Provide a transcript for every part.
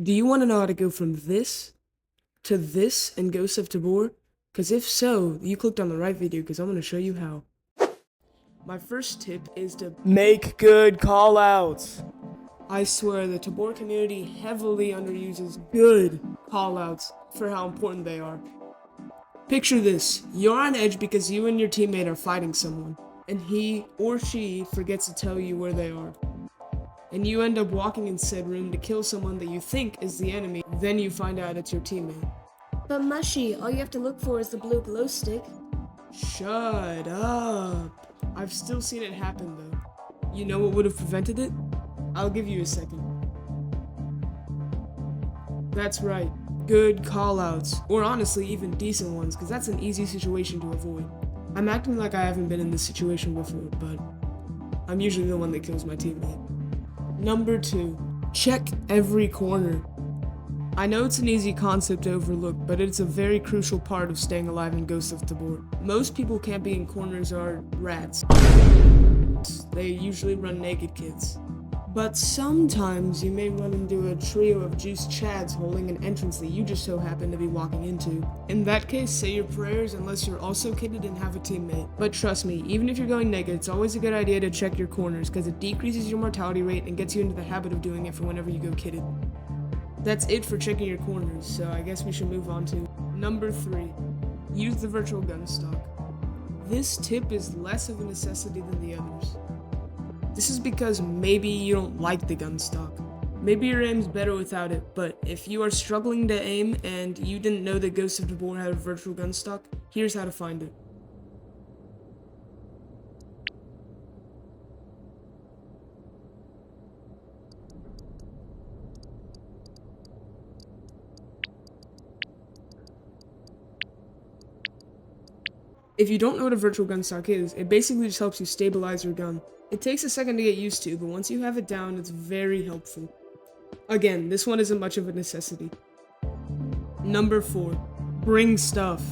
Do you want to know how to go from this to this in Ghost of Tabor? Because if so, you clicked on the right video because I'm going to show you how. My first tip is to make good callouts. I swear the Tabor community heavily underuses good callouts for how important they are. Picture this, you're on edge because you and your teammate are fighting someone, and he or she forgets to tell you where they are. And you end up walking in said room to kill someone that you think is the enemy, then you find out it's your teammate. But Mushy, all you have to look for is the blue glow stick. Shut up. I've still seen it happen though. You know what would have prevented it? I'll give you a second. That's right, good callouts, or honestly even decent ones, because that's an easy situation to avoid. I'm acting like I haven't been in this situation before, but I'm usually the one that kills my teammate. Number 2, check every corner. I know it's an easy concept to overlook, but it's a very crucial part of staying alive in Ghost of Tabor. Most people camping in corners are rats. They usually run naked kids. But sometimes you may run into a trio of juiced chads holding an entrance that you just so happen to be walking into. In that case, say your prayers unless you're also kitted and have a teammate. But trust me, even if you're going naked, it's always a good idea to check your corners because it decreases your mortality rate and gets you into the habit of doing it for whenever you go kitted. That's it for checking your corners, so I guess we should move on to number 3. Use the virtual gun stock. This tip is less of a necessity than the others. This is because maybe you don't like the gun stock. Maybe your aim's better without it, but if you are struggling to aim and you didn't know that Ghost of Tabor had a virtual gun stock, here's how to find it. If you don't know what a virtual gun stock is, it basically just helps you stabilize your gun. It takes a second to get used to, but once you have it down, it's very helpful. Again, this one isn't much of a necessity. Number 4, bring stuff.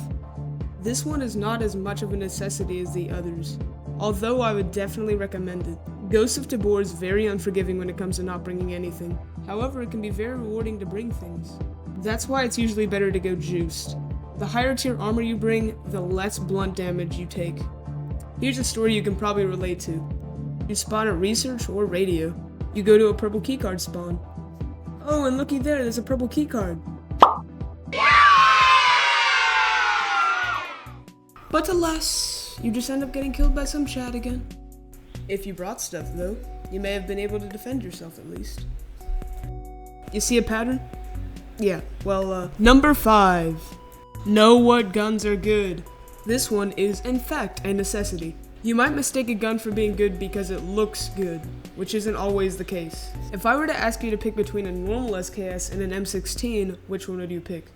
This one is not as much of a necessity as the others, although I would definitely recommend it. Ghost of Tabor is very unforgiving when it comes to not bringing anything. However, it can be very rewarding to bring things. That's why it's usually better to go juiced. The higher tier armor you bring, the less blunt damage you take. Here's a story you can probably relate to. You spawn at research or radio. You go to a purple keycard spawn. Oh, and looky there, there's a purple keycard. But alas, you just end up getting killed by some Chad again. If you brought stuff though, you may have been able to defend yourself at least. You see a pattern? Yeah, well, number 5. Know what guns are good. This one is, in fact, a necessity. You might mistake a gun for being good because it looks good, which isn't always the case. If I were to ask you to pick between a normal SKS and an M16, which one would you pick?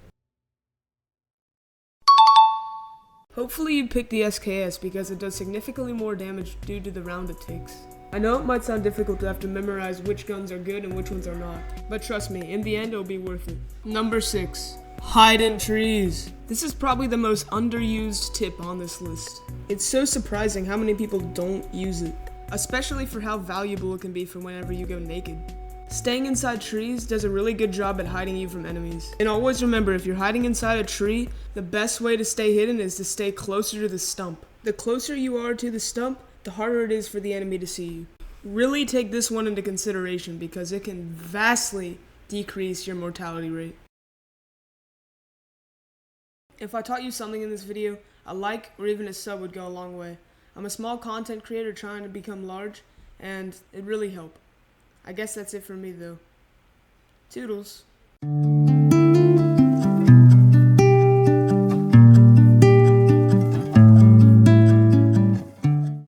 Hopefully you'd pick the SKS because it does significantly more damage due to the round it takes. I know it might sound difficult to have to memorize which guns are good and which ones are not, but trust me, in the end it'll be worth it. Number 6. Hide in trees. This is probably the most underused tip on this list. It's so surprising how many people don't use it, especially for how valuable it can be for whenever you go naked. Staying inside trees does a really good job at hiding you from enemies. And always remember, if you're hiding inside a tree, the best way to stay hidden is to stay closer to the stump. The closer you are to the stump, the harder it is for the enemy to see you. Really take this one into consideration because it can vastly decrease your mortality rate. If I taught you something in this video, a like or even a sub would go a long way. I'm a small content creator trying to become large, and it'd really help. I guess that's it for me though. Toodles.